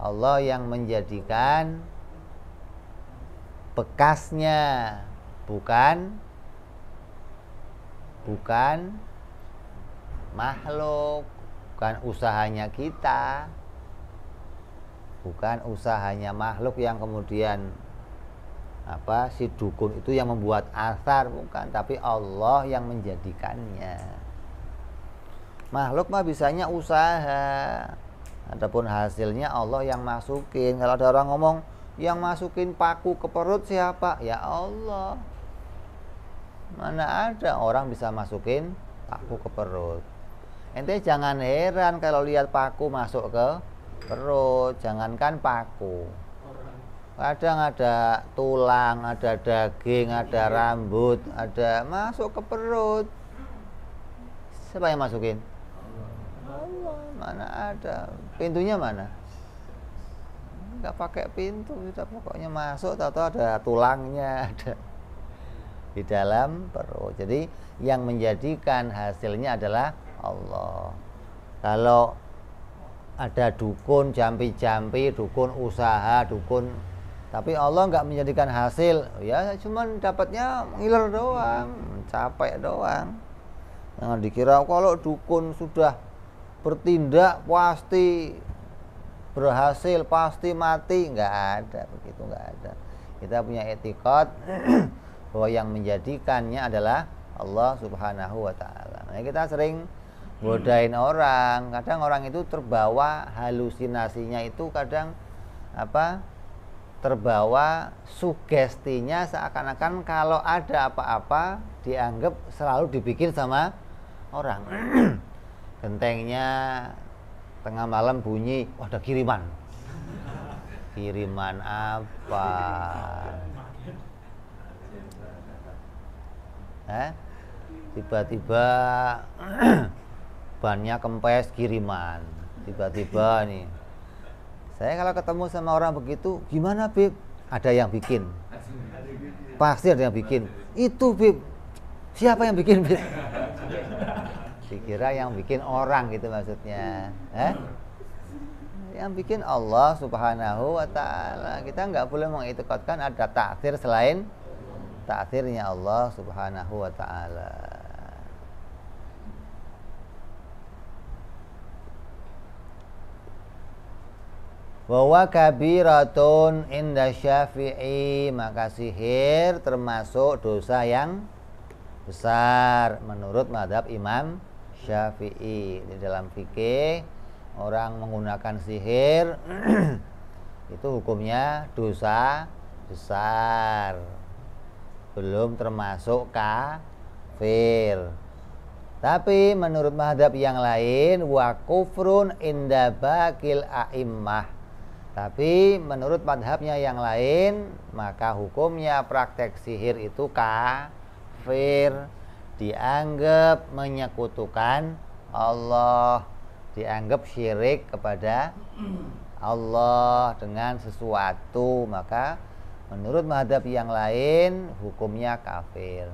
Allah yang menjadikan bekasnya, bukan makhluk, bukan usahanya kita, bukan usahanya makhluk yang kemudian si dukun itu yang membuat asar, bukan, tapi Allah yang menjadikannya. Makhluk mah bisanya usaha, adapun hasilnya Allah yang masukin. Kalau ada orang ngomong yang masukin paku ke perut siapa? Ya Allah. Mana ada orang bisa masukin paku ke perut. Ente jangan heran kalau lihat paku masuk ke perut. Jangankan paku, kadang ada tulang, ada daging, ada rambut, ada masuk ke perut. Siapa yang masukin? Allah. Mana ada. Pintunya mana? Enggak pakai pintu, kita pokoknya masuk, tahu-tahu ada tulangnya, ada di dalam perut. Jadi yang menjadikan hasilnya adalah Allah. Kalau ada dukun jampi-jampi, dukun usaha, dukun, tapi Allah nggak menjadikan hasil, ya cuman dapatnya ngiler doang, capek doang. Jangan dikira kalau dukun sudah bertindak pasti berhasil, pasti mati. Nggak ada begitu, nggak ada. Kita punya etikot bahwa yang menjadikannya adalah Allah Subhanahu wa ta'ala. Nah, kita sering godain orang, kadang orang itu terbawa halusinasinya, itu kadang terbawa sugestinya seakan-akan kalau ada apa-apa dianggap selalu dibikin sama orang. Gentengnya tengah malam bunyi, wah ada kiriman. Kiriman apa? Tiba-tiba bannya kempes, kiriman. Tiba-tiba nih, saya kalau ketemu sama orang begitu, gimana Bib? Ada yang bikin, pasti ada yang bikin. Itu Bib, siapa yang bikin Bib? Dikira yang bikin orang gitu maksudnya. Yang bikin Allah Subhanahu wa ta'ala. Kita nggak boleh mengiktikadkan ada takdir selain takdirnya Allah Subhanahu wa ta'ala. Bahwa kabiratun inda Syafi'i, maka sihir termasuk dosa yang besar menurut mazhab Imam Syafi'i. Di dalam fikih, orang menggunakan sihir itu hukumnya dosa besar, belum termasuk kafir. Tapi menurut mazhab yang lain, wa kufrun inda baqil a'immah. Tapi menurut mazhabnya yang lain, maka hukumnya praktek sihir itu kafir, dianggap menyekutukan Allah, dianggap syirik kepada Allah dengan sesuatu, maka menurut mazhab yang lain hukumnya kafir.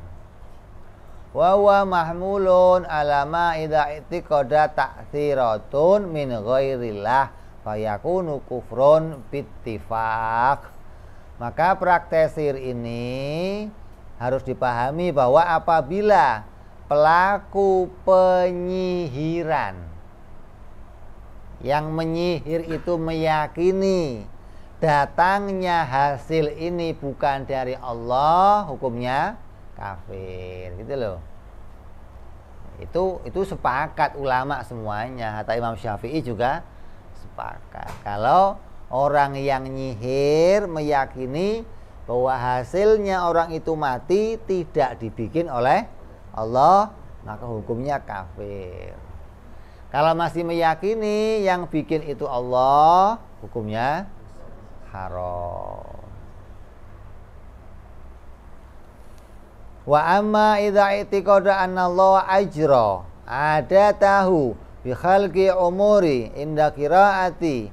Wa huwa mahmulun ala ma idza i'tiqada ta'tsiratun min ghairillah fayakunu kufrun bittifaq. Maka praktek sihir ini harus dipahami bahwa apabila pelaku penyihiran yang menyihir itu meyakini datangnya hasil ini bukan dari Allah, hukumnya kafir, gitu loh. Itu sepakat ulama semuanya, hatta Imam Syafi'i juga sepakat. Kalau orang yang nyihir meyakini bahwa hasilnya orang itu mati tidak dibikin oleh Allah, maka hukumnya kafir. Kalau masih meyakini yang bikin itu Allah, hukumnya haram. Wa amma idza i'tiqada anna Allah ajra ada tahu bi khalqi umuri inda qiraati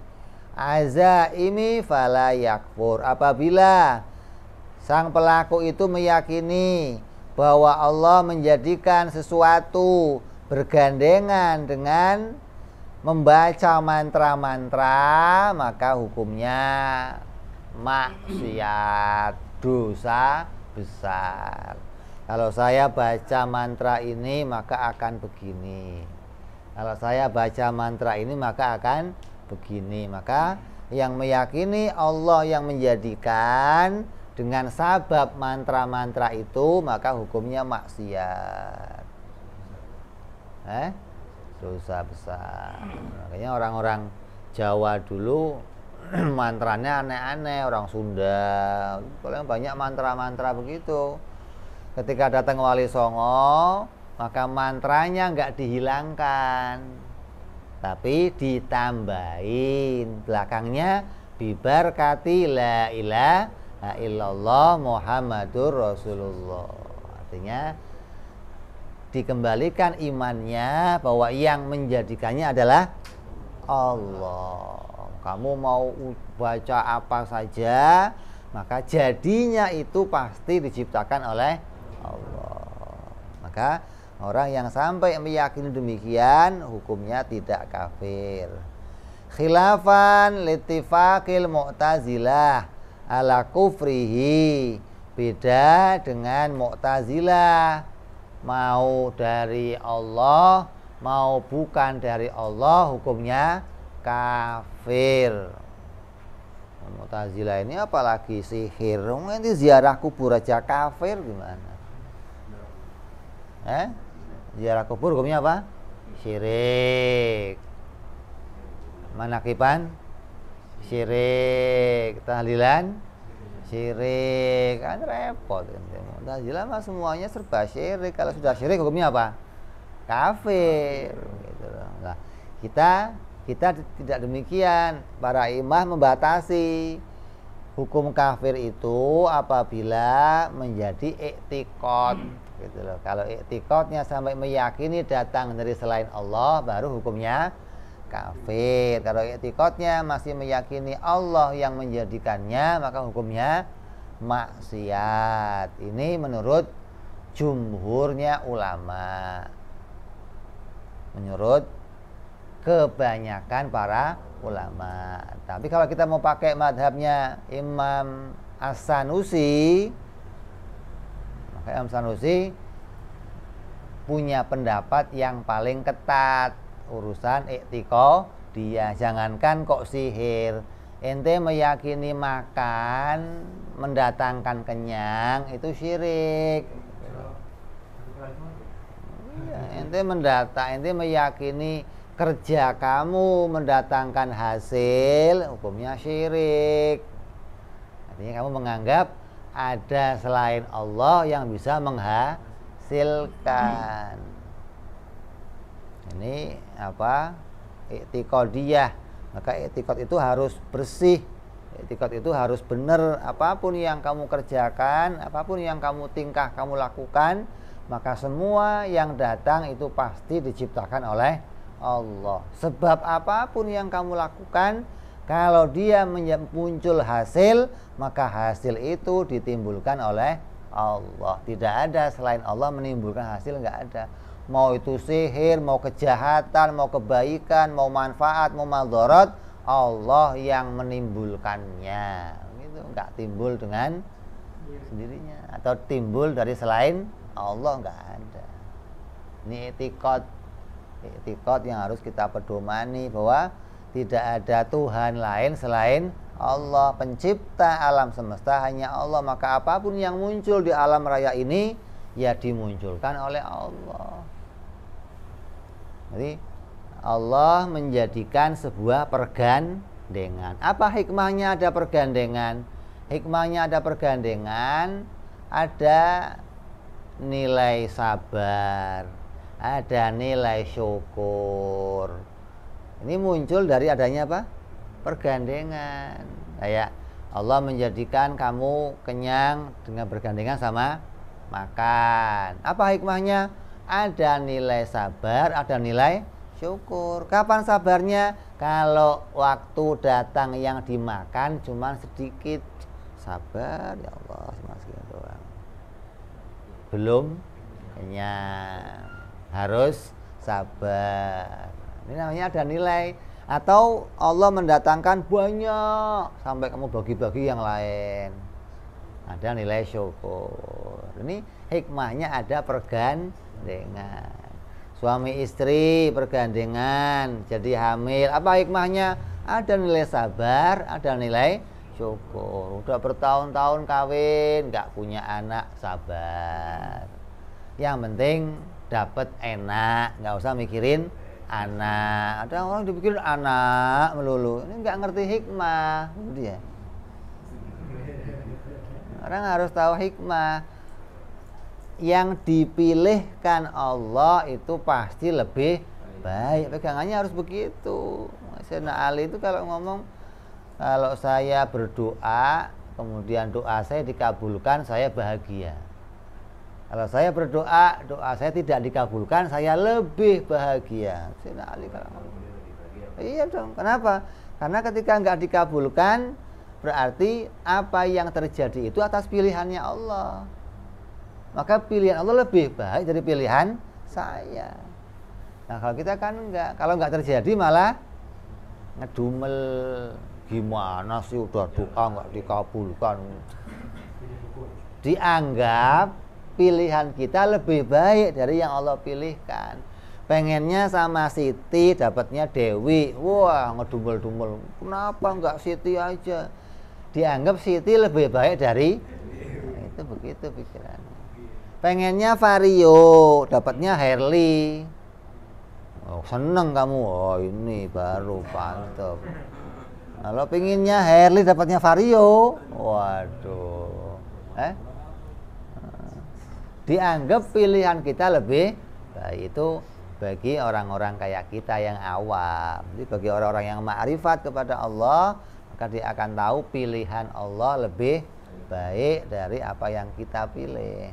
azaimi fala yakfur. Apabila sang pelaku itu meyakini bahwa Allah menjadikan sesuatu bergandengan dengan membaca mantra-mantra, maka hukumnya maksiat, dosa besar. Kalau saya baca mantra ini maka akan begini. Kalau saya baca mantra ini maka akan begini. Maka yang meyakini Allah yang menjadikan dengan sabab mantra-mantra itu, maka hukumnya maksiat. Dosa besar. Makanya orang-orang Jawa dulu mantranya aneh-aneh, orang Sunda paling banyak mantra-mantra begitu. Ketika datang Wali Songo, maka mantranya nggak dihilangkan, tapi ditambahin belakangnya bibarkati la ilaha illallah Muhammadur Rasulullah. Artinya dikembalikan imannya bahwa yang menjadikannya adalah Allah. Kamu mau baca apa saja, maka jadinya itu pasti diciptakan oleh Allah. Maka orang yang sampai meyakini demikian, hukumnya tidak kafir. Khilafan litifaqil Mu'tazilah ala kufrihi. Beda dengan Mu'tazilah. Mau dari Allah, mau bukan dari Allah, hukumnya kafir. Mu'tazilah ini apalagi sihir. Nanti ziarah kubur aja kafir gimana? Ziarah kubur hukumnya apa? Syirik. Manakiban? Syirik. Tahlilan? Syirik. Kan repot. Mu'tazilah mah semuanya serba syirik. Kalau sudah syirik hukumnya apa? Kafir. Gitu. Nah, kita tidak demikian. Para imam membatasi hukum kafir itu apabila menjadi i'tiqad, gitu loh. Kalau i'tiqadnya sampai meyakini datang dari selain Allah, baru hukumnya kafir. Kalau i'tiqadnya masih meyakini Allah yang menjadikannya, maka hukumnya maksiat. Ini menurut jumhurnya ulama, menurut kebanyakan para ulama. Tapi kalau kita mau pakai madhabnya Imam As-Sanusi, maka Imam Sanusi punya pendapat yang paling ketat urusan i'tiqadiyah. Jangankan kok sihir, ente meyakini makan mendatangkan kenyang itu syirik. Ente meyakini kerja kamu mendatangkan hasil, hukumnya syirik. Artinya kamu menganggap ada selain Allah yang bisa menghasilkan. Ini apa? I'tiqadiyah. Maka i'tiqad itu harus bersih. I'tiqad itu harus benar. Apapun yang kamu kerjakan, apapun yang kamu kamu lakukan, maka semua yang datang itu pasti diciptakan oleh Allah. Sebab apapun yang kamu lakukan, kalau dia muncul hasil, maka hasil itu ditimbulkan oleh Allah. Tidak ada selain Allah menimbulkan hasil, nggak ada. Mau itu sihir, mau kejahatan, mau kebaikan, mau manfaat, mau madarat, Allah yang menimbulkannya. Gitu, nggak timbul dengan sendirinya atau timbul dari selain Allah, nggak ada. Ini i'tiqad yang harus kita pedomani, bahwa tidak ada Tuhan lain selain Allah, pencipta alam semesta hanya Allah. Maka apapun yang muncul di alam raya ini ya dimunculkan oleh Allah. Jadi Allah menjadikan sebuah pergandengan. Apa hikmahnya ada pergandengan? Hikmahnya ada pergandengan, ada nilai sabar, ada nilai syukur. Ini muncul dari adanya apa? Pergandengan. Kayak Allah menjadikan kamu kenyang dengan bergandengan sama makan. Apa hikmahnya? Ada nilai sabar, ada nilai syukur. Kapan sabarnya? Kalau waktu datang yang dimakan cuma sedikit. Sabar ya Allah, cuma segitu doang. Belum kenyang, harus sabar. Ini namanya ada nilai. Atau Allah mendatangkan banyak sampai kamu bagi-bagi yang lain, ada nilai syukur. Ini hikmahnya ada pergandengan. Suami istri pergandengan jadi hamil, apa hikmahnya? Ada nilai sabar, ada nilai syukur. Udah bertahun-tahun kawin nggak punya anak, sabar. Yang penting dapat enak, nggak usah mikirin anak. Ada orang dipikirin anak melulu, ini nggak ngerti hikmah, dia. Orang harus tahu hikmah. Yang dipilihkan Allah itu pasti lebih baik. Pegangannya harus begitu. Sayyidina Ali itu kalau ngomong, kalau saya berdoa kemudian doa saya dikabulkan, saya bahagia. Kalau saya berdoa, doa saya tidak dikabulkan, saya lebih bahagia. Sayyidina Ali kalau ngomong. Iya dong. Kenapa? Karena ketika nggak dikabulkan, berarti apa yang terjadi itu atas pilihannya Allah. Maka pilihan Allah lebih baik dari pilihan saya. Nah kalau kita kan enggak, kalau nggak terjadi malah ngedumel. Gimana sih udah doa nggak dikabulkan? Dianggap pilihan kita lebih baik dari yang Allah pilihkan. Pengennya sama Siti, dapatnya Dewi. Wah, ngedumel-dumel. Kenapa nggak Siti aja? Dianggap Siti lebih baik dari itu, begitu pikirannya. Pengennya Vario, dapatnya Herli. Oh, seneng kamu. Oh, ini baru mantap. Kalau pengennya Herli, dapatnya Vario. Waduh. Dianggap pilihan kita lebih baik itu bagi orang-orang kayak kita yang awam. Jadi bagi orang-orang yang ma'rifat kepada Allah, maka dia akan tahu pilihan Allah lebih baik dari apa yang kita pilih.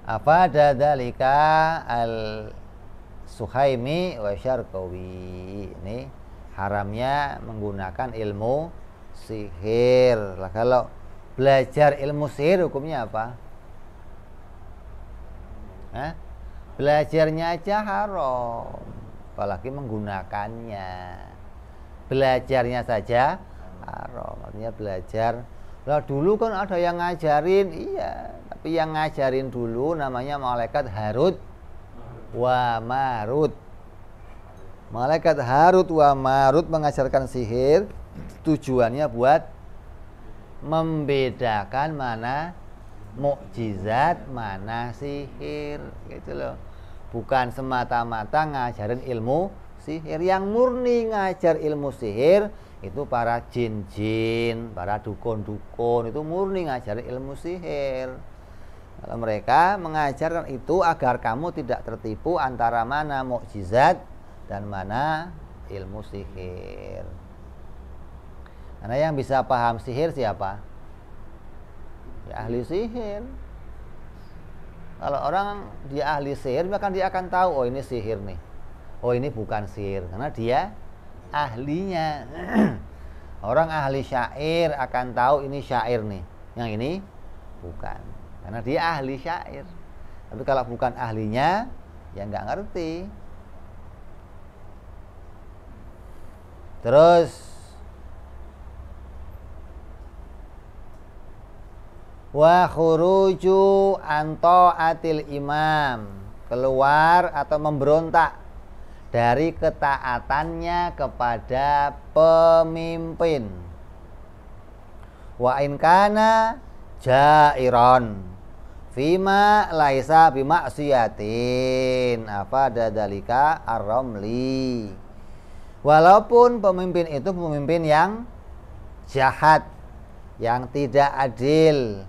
Apa dzalika al-Suhaimi wa Syarqawi. Ini haramnya menggunakan ilmu sihir. Lah kalau belajar ilmu sihir hukumnya apa? Belajarnya aja haram, apalagi menggunakannya. Belajarnya saja haram, artinya belajar. Lah dulu kan ada yang ngajarin, iya, tapi yang ngajarin dulu namanya malaikat Harut wa Marut. Malaikat Harut wa Marut mengajarkan sihir, tujuannya buat membedakan mana mukjizat, mana sihir, gitu loh. Bukan semata-mata ngajarin ilmu sihir. Yang murni ngajar ilmu sihir itu para jin-jin, para dukun-dukun, itu murni ngajarin ilmu sihir. Kalau mereka mengajarkan itu agar kamu tidak tertipu antara mana mukjizat dan mana ilmu sihir. Karena yang bisa paham sihir siapa? Ya, ahli sihir. Kalau orang dia ahli sihir, maka dia akan tahu, oh ini sihir nih, oh ini bukan sihir, karena dia ahlinya. Orang ahli syair akan tahu ini syair nih, yang ini bukan, karena dia ahli syair. Tapi kalau bukan ahlinya, ya nggak ngerti. Terus wa khuruju an ta'atil imam, keluar atau memberontak dari ketaatannya kepada pemimpin. Wa in kana jairon fima laisa bimaksiatin, apa dzalika ar-ramli. Walaupun pemimpin itu pemimpin yang jahat, yang tidak adil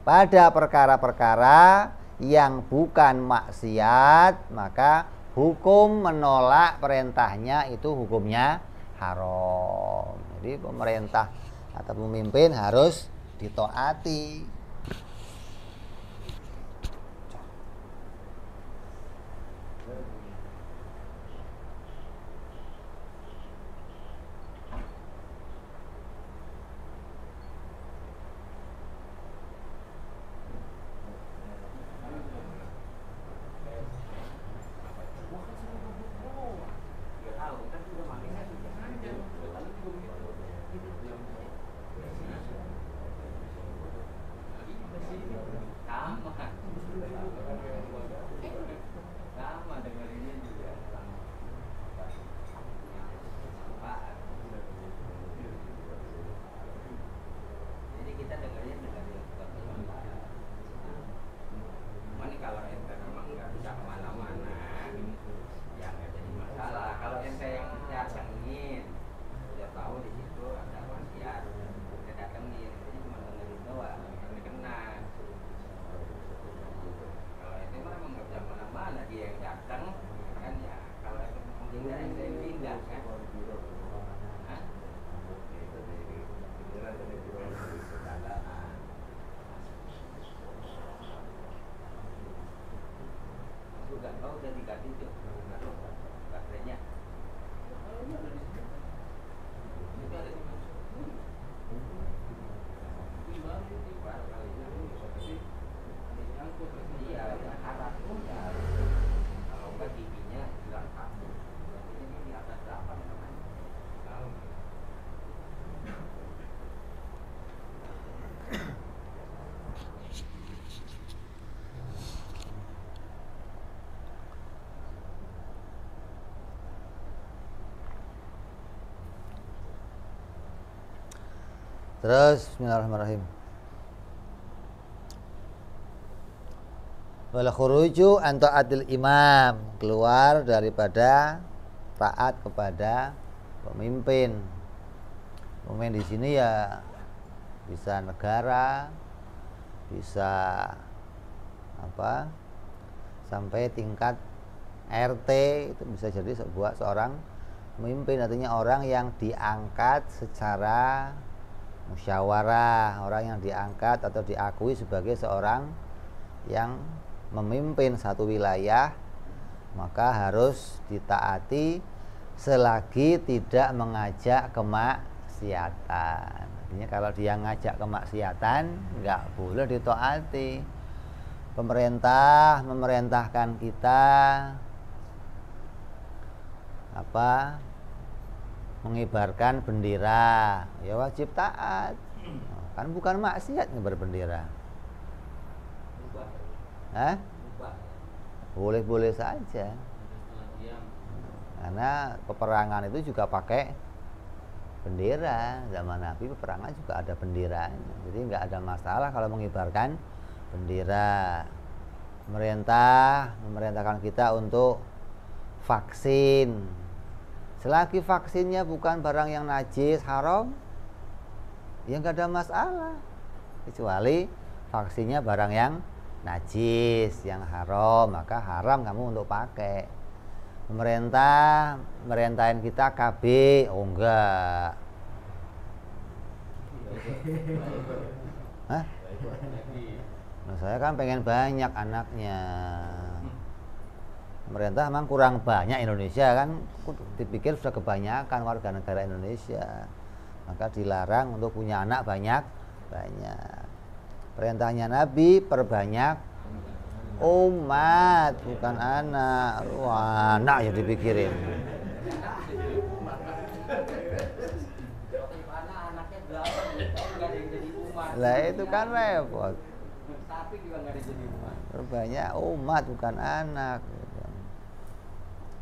pada perkara-perkara yang bukan maksiat, maka hukum menolak perintahnya itu hukumnya haram. Jadi pemerintah atau pemimpin harus ditaati. Terus bismillahirrahmanirrahim. Wal khuruju an taatil imam, keluar daripada taat kepada pemimpin. Pemimpin di sini ya bisa negara, bisa apa? Sampai tingkat RT itu bisa jadi seorang pemimpin, artinya orang yang diangkat secara musyawarah, orang yang diangkat atau diakui sebagai seorang yang memimpin satu wilayah, maka harus ditaati selagi tidak mengajak kemaksiatan. Artinya kalau dia ngajak kemaksiatan nggak boleh ditaati. Pemerintah memerintahkan kita mengibarkan bendera, ya wajib taat. Kan bukan maksiat ngibar bendera. Boleh-boleh saja. Karena peperangan itu juga pakai bendera. Zaman Nabi peperangan juga ada benderanya. Jadi nggak ada masalah kalau mengibarkan bendera. Pemerintah memerintahkan kita untuk vaksin. Selagi vaksinnya bukan barang yang najis, haram, ya nggak ada masalah. Kecuali vaksinnya barang yang najis, yang haram, maka haram kamu untuk pakai. Pemerintah merintahin kita KB, oh enggak. Hah? Nah, saya kan pengen banyak anaknya. Pemerintah memang kurang banyak Indonesia kan, dipikir sudah kebanyakan warga negara Indonesia, maka dilarang untuk punya anak banyak. Perintahnya Nabi perbanyak umat, bukan anak. Wah, anak ya dipikirin. Lah itu kan repot. Perbanyak umat bukan anak.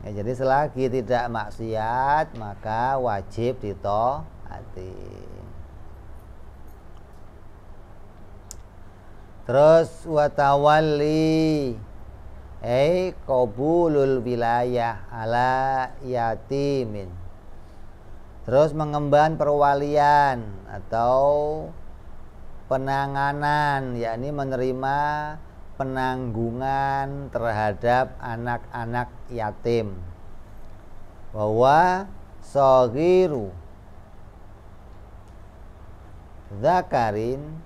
Ya, jadi selagi tidak maksiat maka wajib ditaati. Terus watawalli qabulul wilayah ala yatimin. Terus mengemban perwalian atau penanganan, yakni menerima penanggungan terhadap anak-anak yatim. Bahwa saghiru zakarin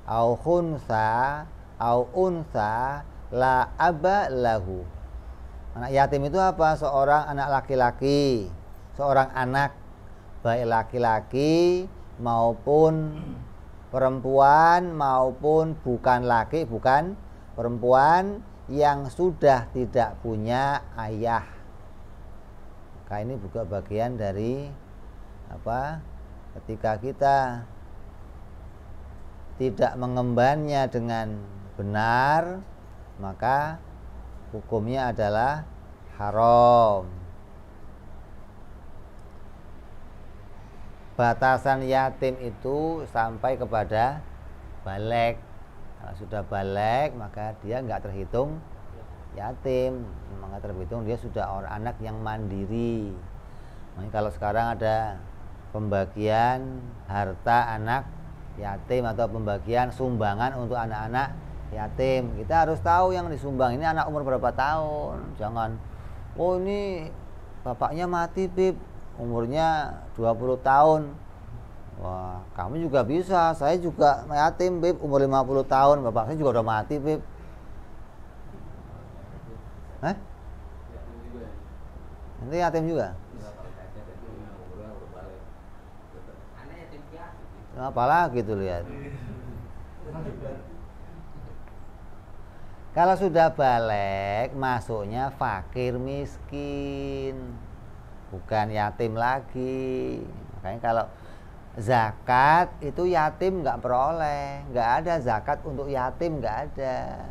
au khunsa au unsa la aba lahu. Anak yatim itu apa? Seorang anak laki-laki, seorang anak baik laki-laki maupun perempuan maupun bukan laki bukan perempuan yang sudah tidak punya ayah. Maka ini juga bagian dari ketika kita tidak mengembannya dengan benar, maka hukumnya adalah haram. Batasan yatim itu sampai kepada balik. Kalau sudah balik maka dia nggak terhitung yatim, maka terhitung dia sudah orang anak yang mandiri. Makanya kalau sekarang ada pembagian harta anak yatim atau pembagian sumbangan untuk anak-anak yatim, kita harus tahu yang disumbang ini anak umur berapa tahun. Jangan, oh ini bapaknya mati Bib, umurnya 20 tahun. Wah, kamu juga bisa, saya juga yatim Bib, umur 50 tahun, bapak saya juga udah mati Bib. Hah? Nanti yatim juga? Apalagi tuh lihat. Kalau sudah balik, masuknya fakir miskin, bukan yatim lagi. Makanya kalau zakat itu yatim nggak peroleh, nggak ada zakat untuk yatim, nggak ada.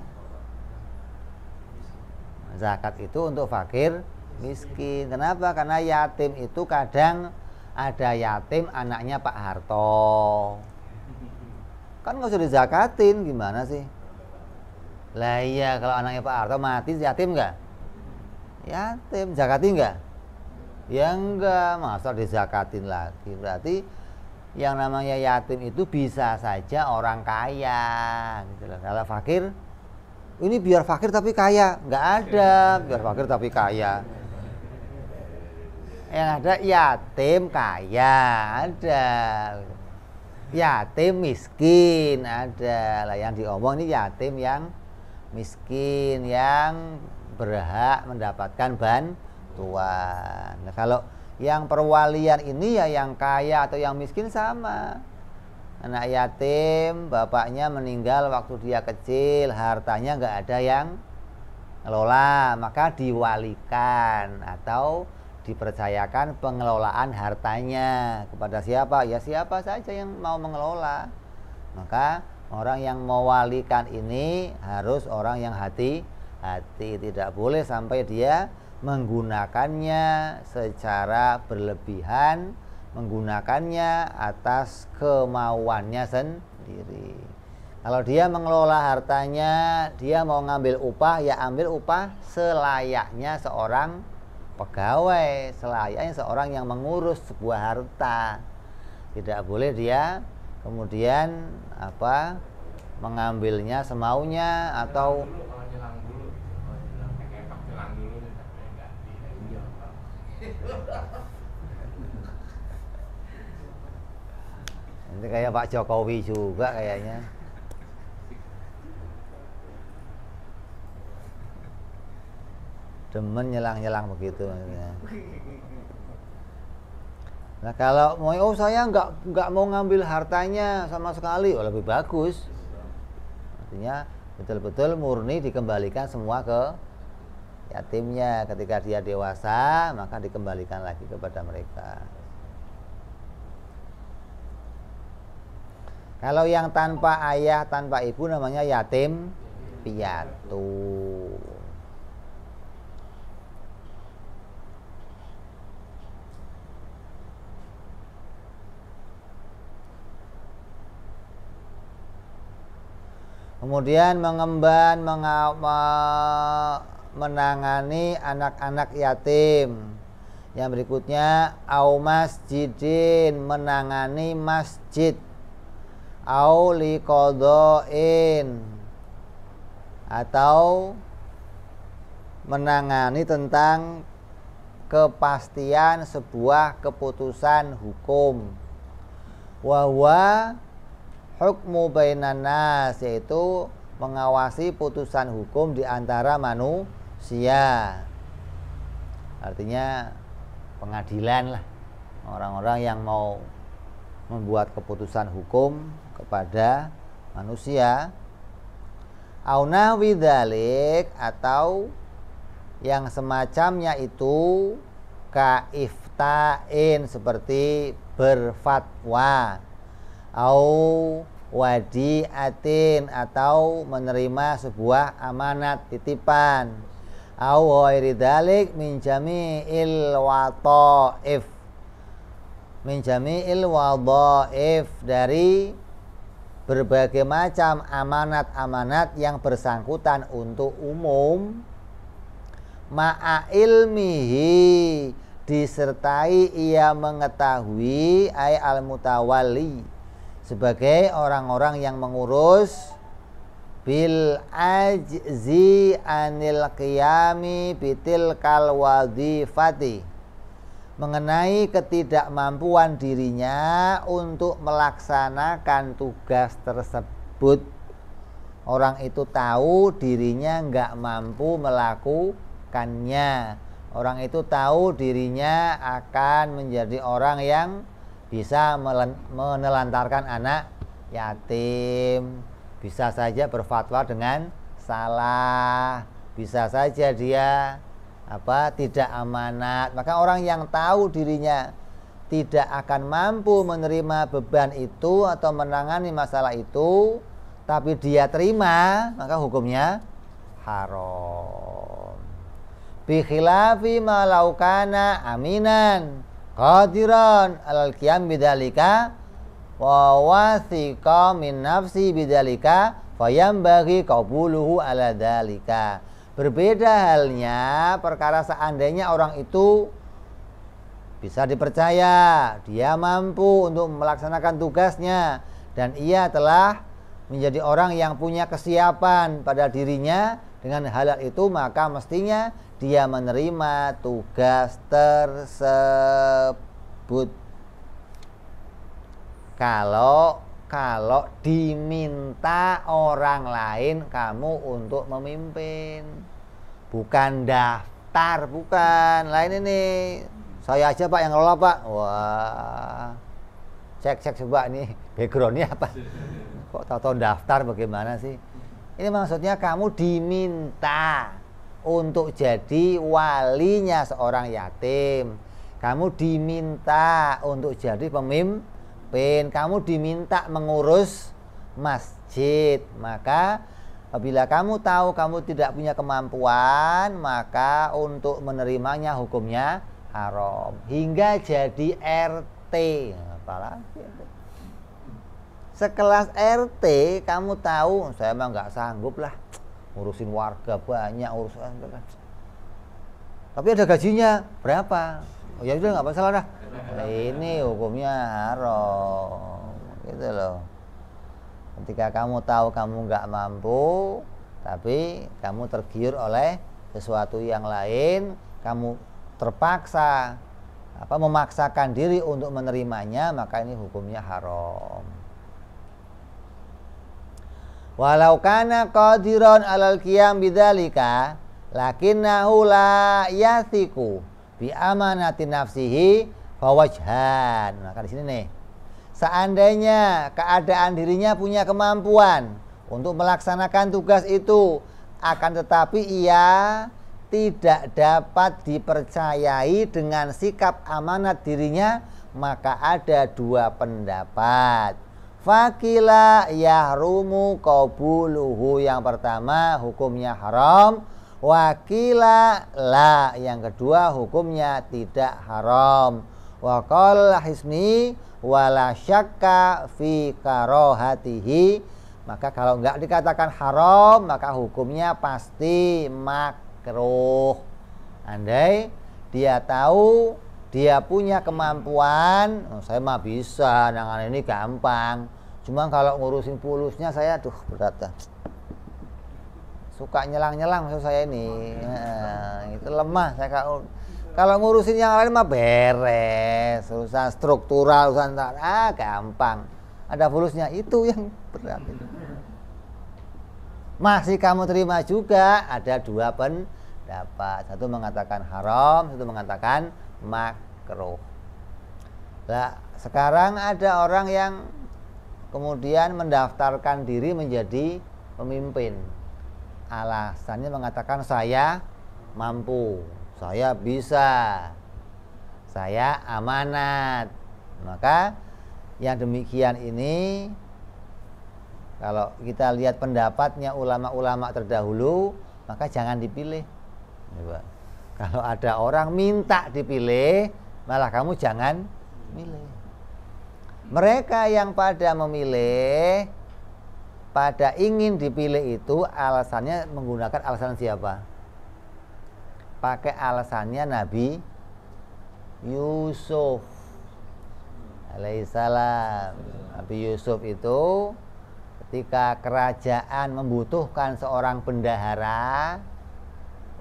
Zakat itu untuk fakir miskin. Kenapa? Karena yatim itu kadang ada yatim anaknya Pak Harto, kan nggak usah dizakatin, gimana sih? Lah iya, kalau anaknya Pak Harto mati yatim nggak? Yatim, zakatin nggak? Ya enggak, masa dizakatin lagi. Berarti yang namanya yatim itu bisa saja orang kaya gitu loh. Kalau fakir, ini biar fakir tapi kaya, nggak ada biar fakir tapi kaya. Yang ada yatim kaya, ada yatim miskin, ada lah. Yang diomong ini yatim yang miskin, yang berhak mendapatkan bantuan. Nah, kalau yang perwalian ini ya yang kaya atau yang miskin sama. Anak yatim, bapaknya meninggal waktu dia kecil, hartanya nggak ada yang ngelola, maka diwalikan atau dipercayakan pengelolaan hartanya kepada siapa? Ya siapa saja yang mau mengelola. Maka orang yang mewalikan ini harus orang yang hati-hati, tidak boleh sampai dia menggunakannya secara berlebihan, menggunakannya atas kemauannya sendiri. Kalau dia mengelola hartanya, dia mau ngambil upah, ya ambil upah selayaknya seorang pegawai, selayaknya seorang yang mengurus sebuah harta. Tidak boleh dia kemudian mengambilnya semaunya atau nanti kayak Pak Jokowi juga kayaknya. Demen nyelang-nyelang begitu. Nah kalau mau, oh saya nggak mau ngambil hartanya sama sekali, oh lebih bagus. Artinya betul-betul murni dikembalikan semua ke yatimnya. Ketika dia dewasa, maka dikembalikan lagi kepada mereka. Kalau yang tanpa ayah, tanpa ibu namanya yatim piatu. Kemudian mengemban, menangani anak-anak yatim. Yang berikutnya au masjidin, menangani masjid. Au liqadhain, atau menangani tentang kepastian sebuah keputusan hukum. Wa huwa hukmu bainan nas, yaitu mengawasi putusan hukum di antara manusia. Artinya pengadilan lah, orang-orang yang mau membuat keputusan hukum kepada manusia. Au nahwi dzalik, atau yang semacamnya itu, kaiftain, seperti berfatwa, au wadiatin, atau menerima sebuah amanat titipan, au ghairi dzalik min jami'il wataif, min jami'il wadhaif, dari berbagai macam amanat-amanat yang bersangkutan untuk umum, ma'a ilmihi, disertai ia mengetahui, ay al-mutawalli, sebagai orang-orang yang mengurus, bil ajzi anil qiyami bitil kal wadifati, mengenai ketidakmampuan dirinya untuk melaksanakan tugas tersebut. Orang itu tahu dirinya nggak mampu melakukannya. Orang itu tahu dirinya akan menjadi orang yang bisa menelantarkan anak yatim, bisa saja berfatwa dengan salah, bisa saja dia tidak amanat. Maka orang yang tahu dirinya tidak akan mampu menerima beban itu atau menangani masalah itu, tapi dia terima, maka hukumnya haram. Bi khilafi ma law kana aminan qadiran alal qiyam bidzalika wa wathiqa min nafsi bidzalika fayambaghi qabuluhu ala dzalika. Berbeda halnya perkara seandainya orang itu bisa dipercaya, dia mampu untuk melaksanakan tugasnya dan ia telah menjadi orang yang punya kesiapan pada dirinya dengan hal itu, maka mestinya dia menerima tugas tersebut. Kalau diminta orang lain kamu untuk memimpin, bukan daftar, bukan lain ini. Saya aja Pak yang ngelola Pak. Wah, cek coba nih backgroundnya apa? Kok tahu daftar bagaimana sih? Ini maksudnya kamu diminta untuk jadi walinya seorang yatim. Kamu diminta untuk jadi pemimpin. Kamu diminta mengurus masjid. Maka apabila kamu tahu kamu tidak punya kemampuan, maka untuk menerimanya hukumnya haram. Hingga jadi RT. Apalagi sekelas RT, kamu tahu saya mah nggak sanggup lah ngurusin warga banyak urusan, tapi ada gajinya berapa? Oh ya udah nggak masalah dah. Nah, ini hukumnya haram, gitu loh. Ketika kamu tahu kamu nggak mampu, tapi kamu tergiur oleh sesuatu yang lain, kamu terpaksa memaksakan diri untuk menerimanya, maka ini hukumnya haram. Walau kana qadiran alal qiyam bidzalika lakinnahu la yathiqu bi amanati nafsihi fawajhan. Maka di sini nih, seandainya keadaan dirinya punya kemampuan untuk melaksanakan tugas itu, akan tetapi ia tidak dapat dipercayai dengan sikap amanat dirinya, maka ada dua pendapat. Fakila yahrumu qabuluhu, yang pertama hukumnya haram. Wakila la, yang kedua hukumnya tidak haram. Wa qala Hisni wala syakka fi karohatihi, maka kalau enggak dikatakan haram maka hukumnya pasti makruh. Andai dia tahu dia punya kemampuan, saya mah bisa, nangan ini gampang. Cuma kalau ngurusin pulusnya saya berat dah. Suka nyelang-nyelang maksud saya ini. Itu lemah saya kalau ngurusin yang lain mah beres, urusan struktural, urusan gampang. Ada pulusnya itu yang berat. Masih kamu terima juga, ada dua pendapat. Satu mengatakan haram, satu mengatakan makruh. Nah, sekarang ada orang yang kemudian mendaftarkan diri menjadi pemimpin. Alasannya mengatakan saya mampu, saya bisa, saya amanat. Maka yang demikian ini, kalau kita lihat pendapatnya ulama-ulama terdahulu, maka jangan dipilih. Kalau ada orang minta dipilih, malah kamu jangan milih. Mereka yang pada memilih, pada ingin dipilih itu alasannya menggunakan alasan siapa? Pakai alasannya Nabi Yusuf alaihissalam. Nabi Yusuf itu ketika kerajaan membutuhkan seorang bendahara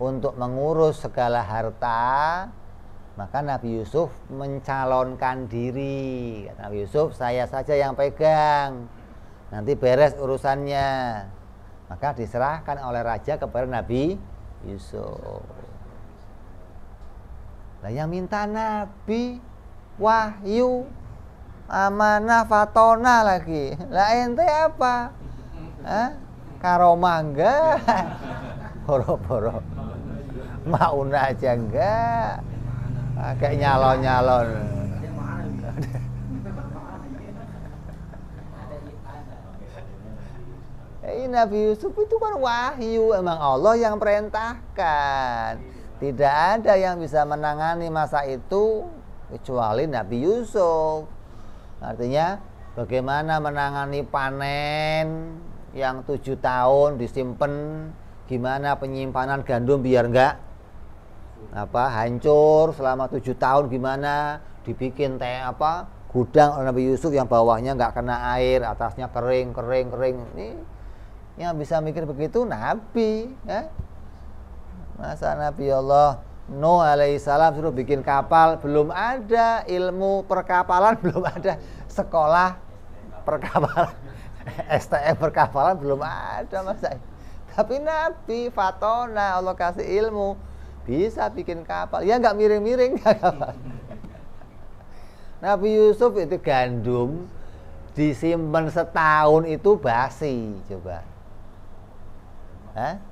untuk mengurus segala harta, Maka Nabi Yusuf mencalonkan diri. Kata Nabi Yusuf, saya saja yang pegang, nanti beres urusannya. Maka diserahkan oleh raja kepada Nabi Yusuf. Nah, yang minta Nabi wahyu, amanah, fatona lagi. Lah ente apa? Hah? Karomah enggak? Boro-boro mauna aja enggak? Kayak nyalon-nyalon. Nabi Yusuf itu kan wahyu, emang Allah yang perintahkan. Tidak ada yang bisa menangani masa itu kecuali Nabi Yusuf. Artinya bagaimana menangani panen yang 7 tahun disimpan, gimana penyimpanan gandum biar enggak hancur selama 7 tahun, gimana dibikin gudang oleh Nabi Yusuf yang bawahnya enggak kena air, atasnya kering. Ini yang bisa mikir begitu Nabi, ya. Masa Nabi Allah Nuh alaihissalam suruh bikin kapal, belum ada ilmu perkapalan, belum ada sekolah perkapalan, STM perkapalan belum ada masa. Tapi Nabi fatona, Allah kasih ilmu, bisa bikin kapal. Ya nggak miring-miring kapal. Nabi Yusuf itu gandum disimpan setahun itu basi, coba. Hah?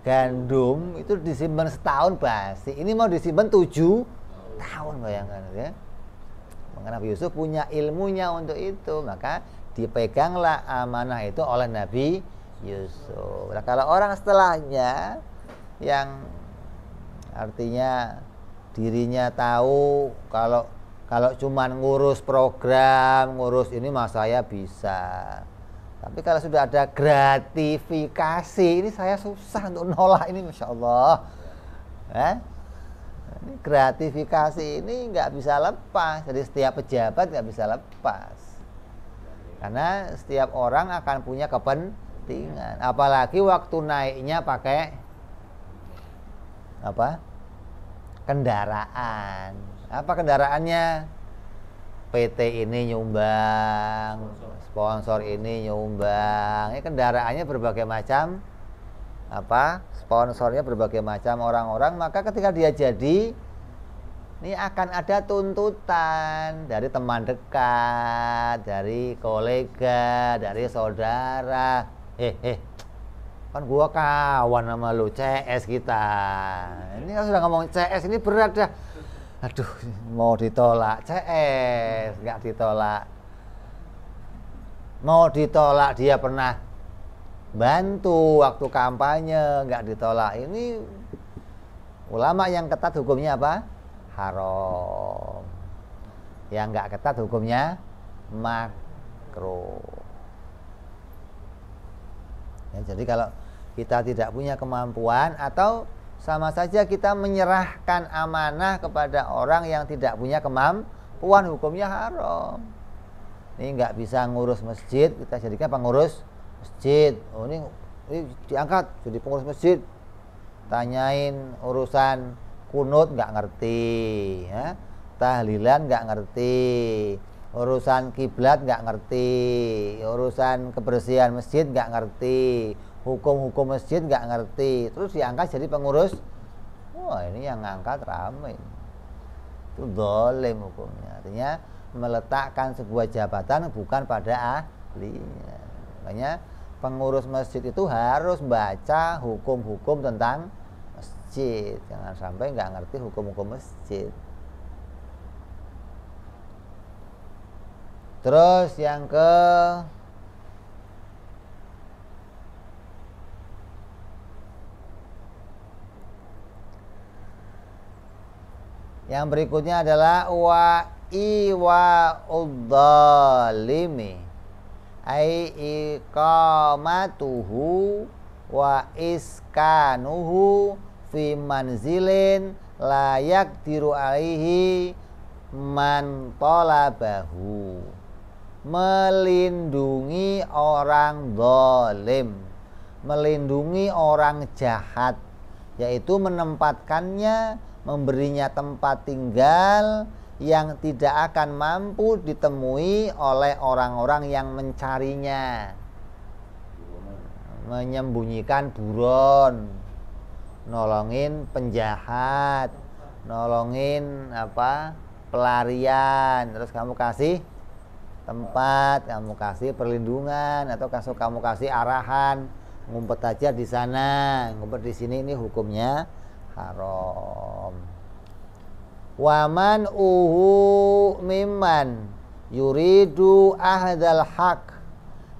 Gandum itu disimpan setahun basi. Ini mau disimpan 7 tahun, bayangkan ya. Maka Nabi Yusuf punya ilmunya untuk itu, maka dipeganglah amanah itu oleh Nabi Yusuf. Nah, kalau orang setelahnya yang artinya dirinya tahu kalau cuman ngurus program, ngurus ini mah saya bisa. Tapi kalau sudah ada gratifikasi, ini saya susah untuk nolak ini, Masya Allah. Ini gratifikasi ini nggak bisa lepas. Jadi setiap pejabat nggak bisa lepas. Karena setiap orang akan punya kepentingan. Apalagi waktu naiknya pakai kendaraan. Apa kendaraannya? PT ini nyumbang, sponsor ini nyumbang. Ini kendaraannya berbagai macam, sponsornya berbagai macam orang-orang. Maka ketika dia jadi, ini akan ada tuntutan dari teman dekat, dari kolega, dari saudara. Kan gua kawan sama lu, CS kita. Ini kan sudah ngomong CS, ini berat dah. Aduh, mau ditolak CS, nggak ditolak. Mau ditolak, dia pernah bantu waktu kampanye, nggak ditolak. Ini ulama yang ketat hukumnya apa? Haram. Yang nggak ketat hukumnya makruh. Ya, jadi kalau kita tidak punya kemampuan atau sama saja kita menyerahkan amanah kepada orang yang tidak punya kemampuan, hukumnya haram. Ini nggak bisa ngurus masjid, kita jadikan pengurus masjid. Oh, ini diangkat jadi pengurus masjid. Tanyain urusan kunut nggak ngerti, ya. Tahlilan nggak ngerti, urusan kiblat nggak ngerti, urusan kebersihan masjid nggak ngerti, hukum-hukum masjid nggak ngerti, terus diangkat jadi pengurus. Wah, ini yang ngangkat ramai. Itu zalim hukumnya. Artinya meletakkan sebuah jabatan bukan pada ahlinya. Makanya pengurus masjid itu harus baca hukum-hukum tentang masjid. Jangan sampai nggak ngerti hukum-hukum masjid. Terus yang yang berikutnya adalah wa udzalimi ai iqamatuhu wa iskanuhu fi manzilin la yaqdiru alaihi man talabahu. Melindungi orang zalim, melindungi orang jahat, yaitu menempatkannya memberinya tempat tinggal yang tidak akan mampu ditemui oleh orang-orang yang mencarinya. Menyembunyikan buron, nolongin penjahat, nolongin pelarian, terus kamu kasih tempat, kamu kasih perlindungan, atau kamu kasih arahan, ngumpet aja di sana, ngumpet di sini, ini hukumnya haram. Waman mimman yuridu ahdal haq,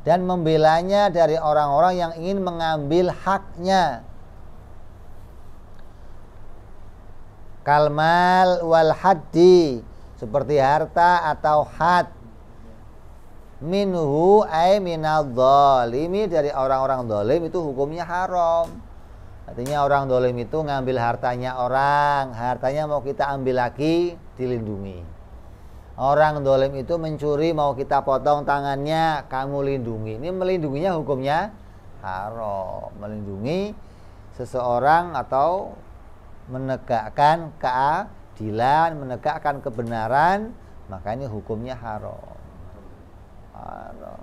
dan membelanya dari orang-orang yang ingin mengambil haknya. Kalmal wal haddi, seperti harta atau had. Minhu ay minal dzalimi, dari orang-orang zalim itu hukumnya haram. Artinya orang zalim itu ngambil hartanya orang, hartanya mau kita ambil lagi, dilindungi. Orang zalim itu mencuri, mau kita potong tangannya, kamu lindungi. Ini melindunginya hukumnya haram. Melindungi seseorang atau menegakkan keadilan, menegakkan kebenaran, maka ini hukumnya haram. Haram.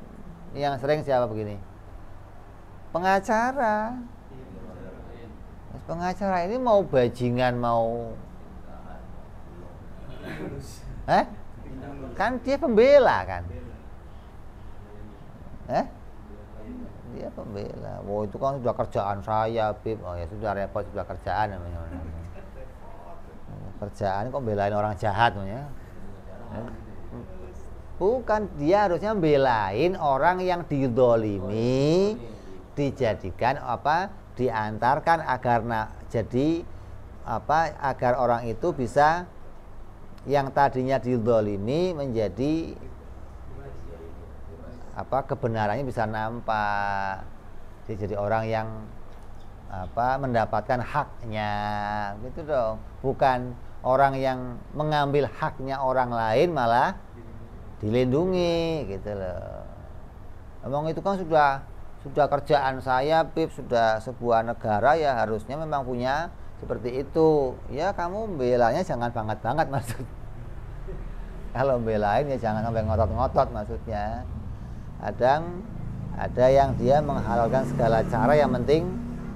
Yang sering siapa begini? Pengacara. Pengacara ini mau bajingan, mau kan dia pembela kan? Dia pembela. Wah, itu kan sudah kerjaan saya, Bib. Oh ya sudah, repot, sudah kerjaan namanya. Kerjaan kok belain orang jahat namanya. Bukan, dia harusnya belain orang yang dizolimi, dijadikan diantarkan agar agar orang itu bisa, yang tadinya dizolimi menjadi kebenarannya bisa nampak. Jadi orang yang mendapatkan haknya, gitu dong. Bukan orang yang mengambil haknya orang lain malah dilindungi, gitu loh. Emang itu kan sudah kerjaan saya, Bib, sudah sebuah negara ya harusnya memang punya seperti itu. Ya kamu belanya jangan banget-banget maksud. Kalau belain ya jangan sampai ngotot-ngotot maksudnya. Ada yang dia menghalalkan segala cara, yang penting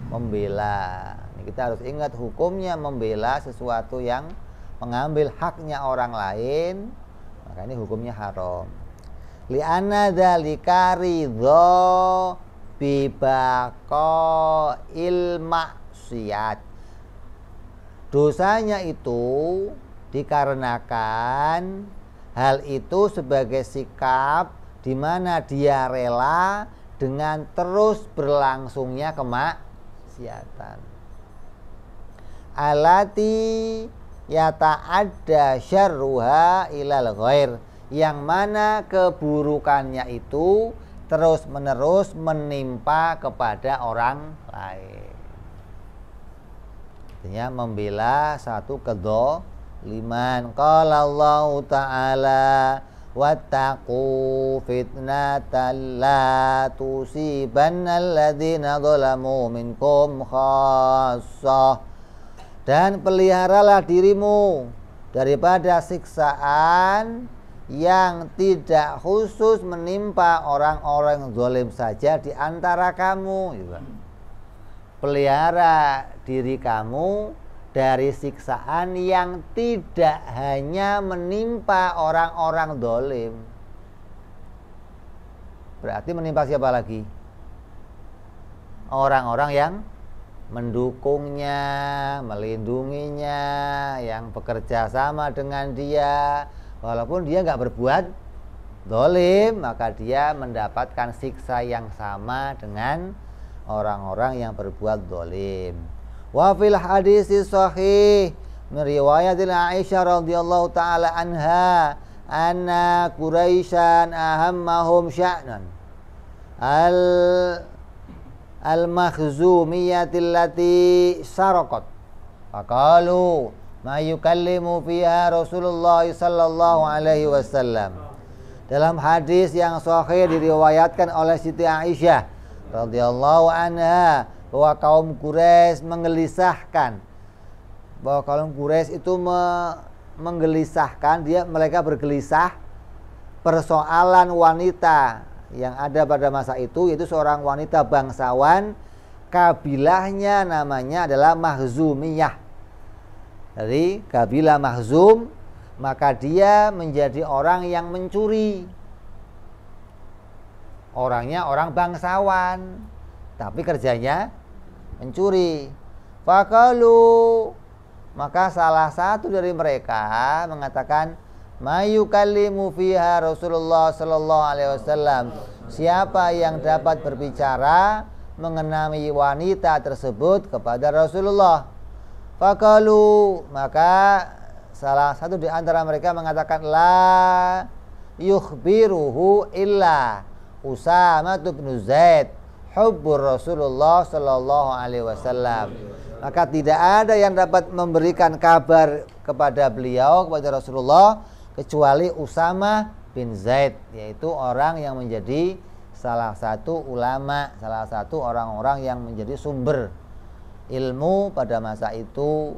membela. Ini kita harus ingat hukumnya membela sesuatu yang mengambil haknya orang lain, maka ini hukumnya haram. Li'anna dzalika ridho bibaqa'il maksiat. Dosanya itu dikarenakan hal itu sebagai sikap di mana dia rela dengan terus berlangsungnya kemaksiatan. Alati yata'adda syarruha ilal ghair, yang mana keburukannya itu terus menerus menimpa kepada orang lain. Artinya membela satu kedzaliman. Qala Allah Ta'ala wattaqu fitnatan la tusibanna alladzina zalamu minkum khassah, dan peliharalah dirimu daripada siksaan yang tidak khusus menimpa orang-orang zalim saja di antara kamu. Pelihara diri kamu dari siksaan yang tidak hanya menimpa orang-orang zalim. Berarti menimpa siapa lagi? Orang-orang yang mendukungnya, melindunginya, yang bekerja sama dengan dia. Walaupun dia nggak berbuat zalim, maka dia mendapatkan siksa yang sama dengan orang-orang yang berbuat zalim. Wa fil hadis sahih min riwayatil Aisyah radhiyallahu taala anha anna Quraisyan ahammahum sya'nan al-makhzumiyatil lati saraqat faqalu ma yukallimu fiha Rasulullah sallallahu alaihi wasallam. Dalam hadis yang sahih diriwayatkan oleh Siti Aisyah radhiyallahu anha bahwa kaum Quraisy menggelisahkan bahwa kaum Quraisy itu menggelisahkan, mereka bergelisah persoalan wanita yang ada pada masa itu, yaitu seorang wanita bangsawan, kabilahnya namanya adalah Makhzumiyah. Dari kabilah Makhzum, maka dia menjadi orang yang mencuri. Orangnya orang bangsawan, tapi kerjanya mencuri. Faqalu, maka salah satu dari mereka mengatakan, mayukallimu fiha Rasulullah sallallahu alaihi wasallam. Siapa yang dapat berbicara mengenai wanita tersebut kepada Rasulullah? Faqalu, maka salah satu di antara mereka mengatakan, la yukhbiruhu illa Usamah bin Zaid hubbur Rasulullah sallallahu alaihi wasallam. Maka tidak ada yang dapat memberikan kabar kepada beliau, kepada Rasulullah, kecuali Usamah bin Zaid, yaitu orang yang menjadi salah satu ulama, salah satu orang-orang yang menjadi sumber ilmu pada masa itu,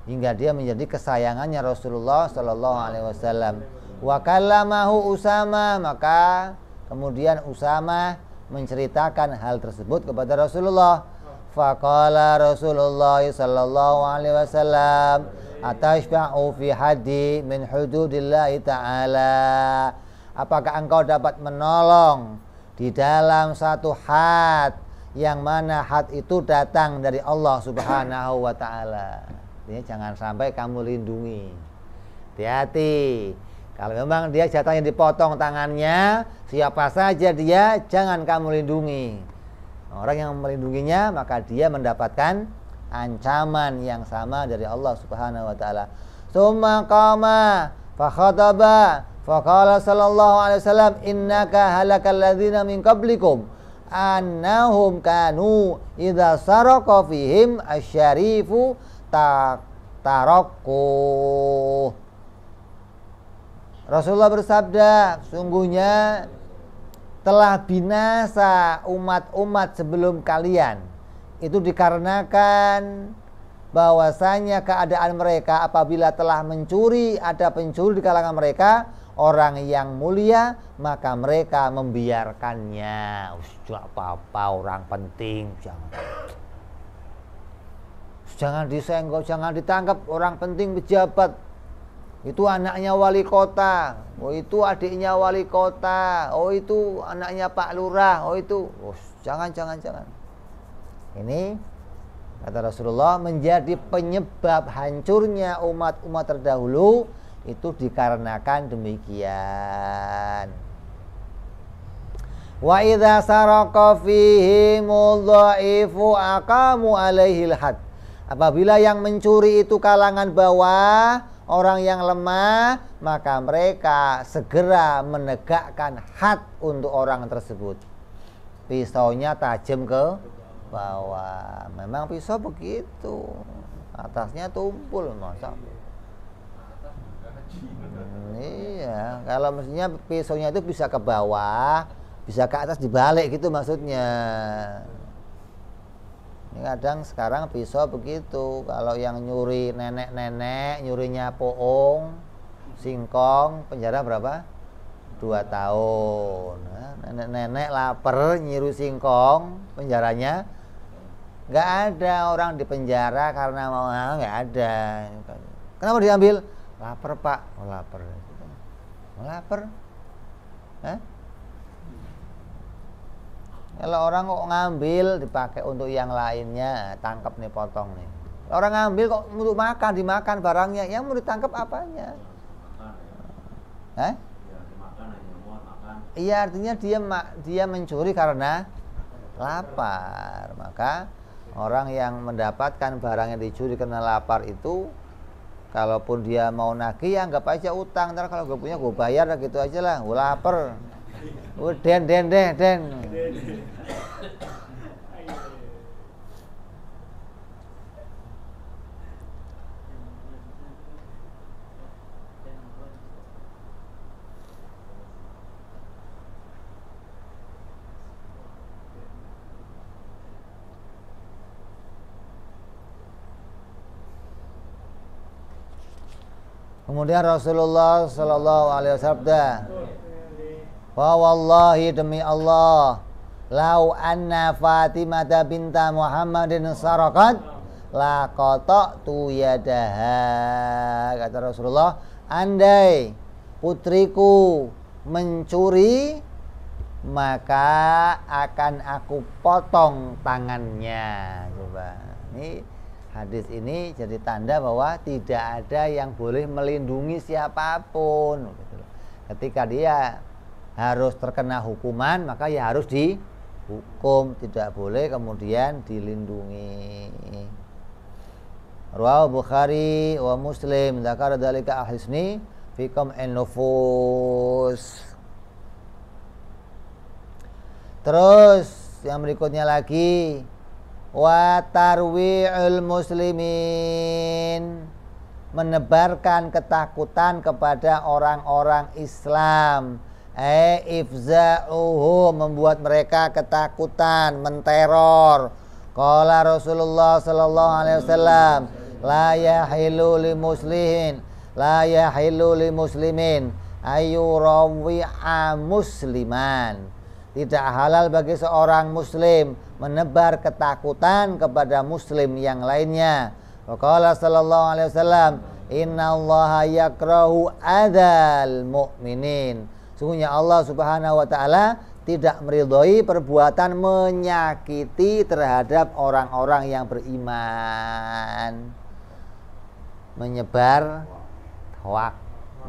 hingga dia menjadi kesayangannya Rasulullah sallallahu alaihi wasallam. Wa kallamahu Usamah, maka kemudian Usamah menceritakan hal tersebut kepada Rasulullah. Faqala Rasulullah sallallahu alaihi wasallam, atashfa'u fi haddi min hududillahi ta'ala. Apakah engkau dapat menolong di dalam satu had yang mana had itu datang dari Allah Subhanahu wa taala? Ini jangan sampai kamu lindungi. Hati-hati. Kalau memang dia jatahnya dipotong tangannya, siapa saja dia, jangan kamu lindungi. Orang yang melindunginya, maka dia mendapatkan ancaman yang sama dari Allah Subhanahu wa taala. Tsumma qama fa khataba fa qala sallallahu alaihi wasallam, innaka halakal ladzina min qablikum annahum kanu idza saraqa fihim asyarifu tarakku. Rasulullah bersabda, sungguhnya telah binasa umat-umat sebelum kalian. Itu dikarenakan bahwasanya keadaan mereka apabila telah mencuri, ada pencuri di kalangan mereka, orang yang mulia, maka mereka membiarkannya. Tidak apa-apa, orang penting, jangan disenggol, jangan ditangkap, orang penting, pejabat. Itu anaknya wali kota, oh itu adiknya wali kota, oh itu anaknya Pak Lurah, oh itu, jangan. Ini kata Rasulullah menjadi penyebab hancurnya umat-umat terdahulu, itu dikarenakan demikian. Wa idza saraqa fihimul dhaifu aqamu alaihil had. Apabila yang mencuri itu kalangan bawah, orang yang lemah, maka mereka segera menegakkan had untuk orang tersebut. Pisaunya tajam ke bawah. Memang pisau begitu, atasnya tumpul, masa. Iya, kalau mestinya pisaunya itu bisa ke bawah, bisa ke atas dibalik gitu maksudnya. Ini kadang sekarang pisau begitu. Kalau yang nyuri nenek-nenek, nyurinya poong, singkong, penjara berapa? 2 tahun. Nah, nenek-nenek lapar nyuri singkong, penjaranya nggak ada. Orang di penjara karena mau, nggak ada. Kenapa diambil? Lapar pak. Oh lapar. Oh, lapar. Hah? Kalau orang kok ngambil dipakai untuk yang lainnya, tangkap nih, potong nih. Orang ngambil kok untuk makan, dimakan barangnya, yang mau ditangkap apanya? Iya, artinya dia mencuri karena lapar. Maka orang yang mendapatkan barang yang dicuri karena lapar itu, kalaupun dia mau nagih, ya anggap aja utang. Ntar kalau gue punya gue bayar gitu aja lah. Gue lapar. Den. Kemudian Rasulullah sallallahu alaihi wasallam, wa wallahi demi Allah, lau anna Fatimah binta Muhammadin sarakat la qata'tu yadaha. Kata Rasulullah, andai putriku mencuri, maka akan aku potong tangannya. Coba. Ini hadis ini jadi tanda bahwa tidak ada yang boleh melindungi siapapun. Ketika dia harus terkena hukuman, maka ya harus dihukum, tidak boleh kemudian dilindungi. Rawahu Bukhari wa Muslim, dzakara dzalika al-Hisni fi Qam'in Nufus. Terus yang berikutnya lagi, wa tarwi'ul muslimin, menebarkan ketakutan kepada orang-orang Islam. Ifza'uhu, membuat mereka ketakutan, menteror. Qala Rasulullah sallallahu alaihi wasallam, la yahilu li muslimin ayyurawi'a musliman. Tidak halal bagi seorang muslim menebar ketakutan kepada muslim yang lainnya. Wa qala sallallahu alaihi wasallam, innallaha yakrahu adzal mu'minin. Sungguhnya Allah Subhanahu wa taala tidak meridhoi perbuatan menyakiti terhadap orang-orang yang beriman. Menyebar hoak,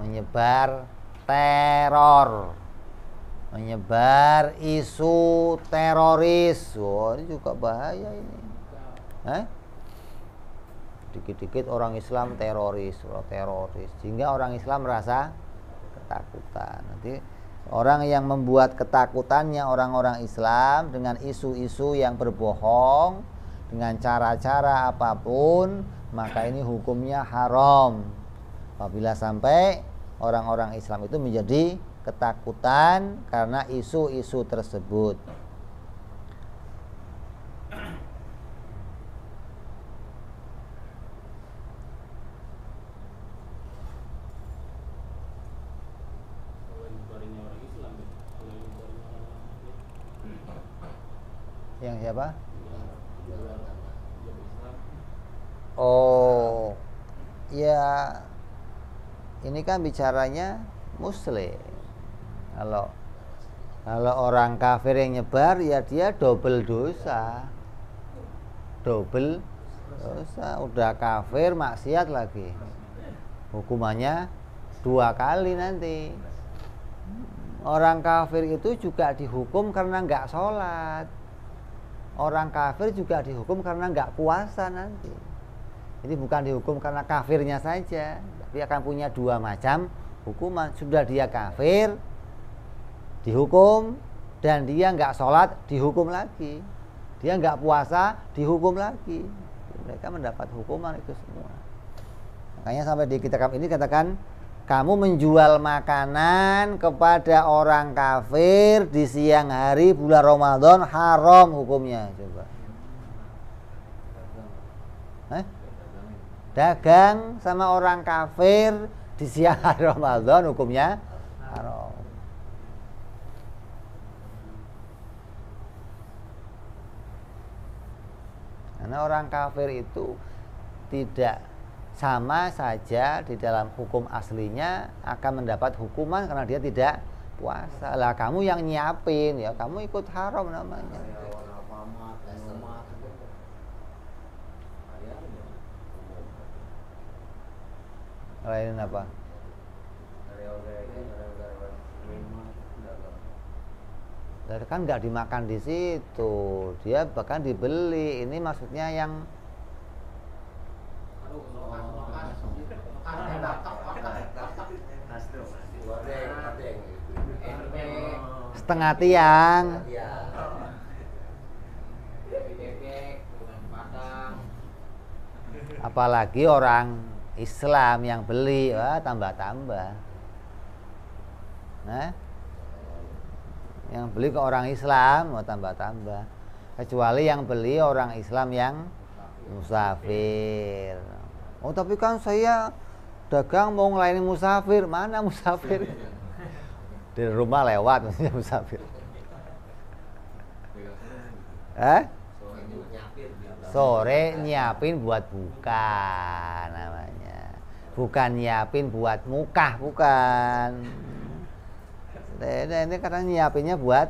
menyebar teror, menyebar isu teroris. Wah, ini juga bahaya ini. Dikit-dikit orang Islam teroris, sehingga orang Islam merasa ketakutan. Nanti orang yang membuat ketakutannya orang-orang Islam dengan isu-isu yang berbohong, dengan cara-cara apapun, maka ini hukumnya haram. Apabila sampai orang-orang Islam itu menjadi ketakutan karena isu-isu tersebut. Yang siapa? Oh, ya ini kan bicaranya muslim. Kalau orang kafir yang nyebar, ya dia double dosa. Udah kafir, maksiat lagi, hukumannya 2 kali nanti. Orang kafir itu juga dihukum karena nggak sholat. Orang kafir juga dihukum karena nggak puasa nanti. Jadi bukan dihukum karena kafirnya saja, tapi akan punya 2 macam hukuman. Sudah dia kafir, dihukum, dan dia nggak sholat, dihukum lagi. Dia nggak puasa, dihukum lagi. Mereka mendapat hukuman itu semua. Makanya sampai di kitab ini katakan, kamu menjual makanan kepada orang kafir di siang hari bulan Ramadan haram hukumnya. Coba. Dagang sama orang kafir di siang hari Ramadan hukumnya haram. Karena orang kafir itu tidak sama saja di dalam hukum aslinya akan mendapat hukuman karena dia tidak puasa. Lah kamu yang nyiapin, ya kamu ikut haram namanya. Lain apa? Kan nggak dimakan di situ, dia bahkan dibeli. Ini maksudnya yang setengah tiang. Apalagi orang Islam yang beli, wah tambah-tambah. Yang beli ke orang Islam, mau tambah-tambah. Kecuali yang beli orang Islam yang musafir. Oh tapi kan saya dagang mau ngelayani musafir. Mana musafir? Di rumah lewat maksudnya musafir. Sore nyiapin buat buka namanya. Bukan nyiapin buat mukah, bukan. Ini kadang nyiapinnya buat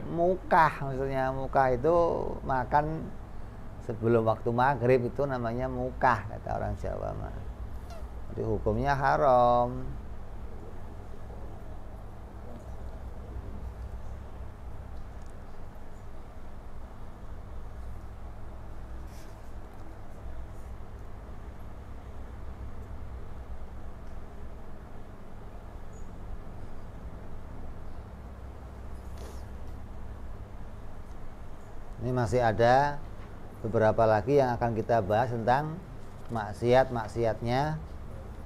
mukah, maksudnya mukah itu makan sebelum waktu maghrib, itu namanya mukah kata orang Jawa mah. Jadi hukumnya haram. Ini masih ada beberapa lagi yang akan kita bahas tentang maksiat-maksiatnya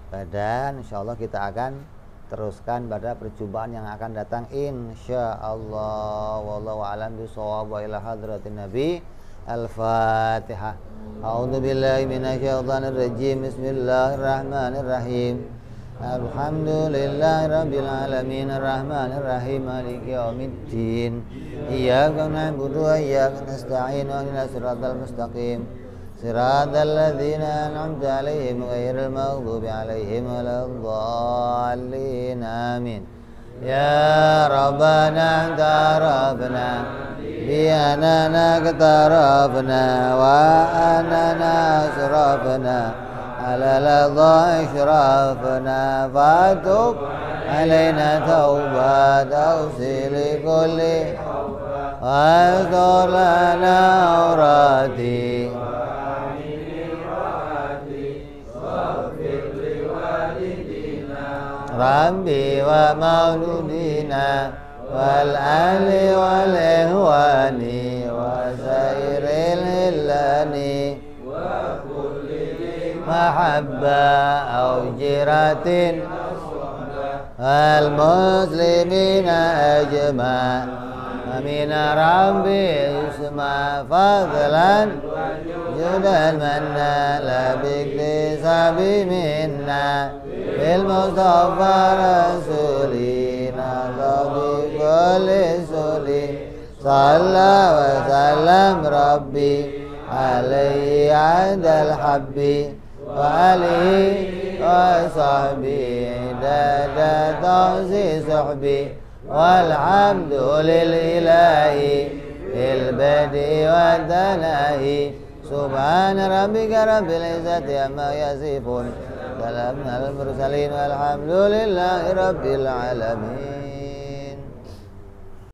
badan. Insyaallah kita akan teruskan pada perjumpaan yang akan datang insyaallah. Wallahu a'lam bishawab. Wa ila hadratin nabi. Al-Fatihah. A'udzu billahi minasyaitonir rajim. Bismillahirrahmanirrahim. Alhamdulillahi rabbil alamin arrahmanir rahim maliki yaumiddin iyyaka na'budu wa iyyaka nasta'in ihdinas siratal mustaqim siratal ladzina an'amta 'alaihim ghairil maghdubi 'alaihim waladdallin amin. Ya Rabbana tarabna bi anana qatarabna wa anana asrafna على لظى إشرافنا فاتب علينا توبة تغسل كل واستر لنا عوراتي ربي ومولودنا والآل والإخوان وسائر الهلان محبة أو جيرة المسلمين أجمع أمين ربي اسمع فضلا جدا منا لا باكتساب منا بالمصطفى رسولنا بكل سولي صلى وسلم ربي عليه عند الحب وآله وصحبه عدد تعزي صحبي والحمد لله البدء والثناء سبحان ربك رب العزة عما يصفون سلام على المرسلين والحمد لله رب العالمين.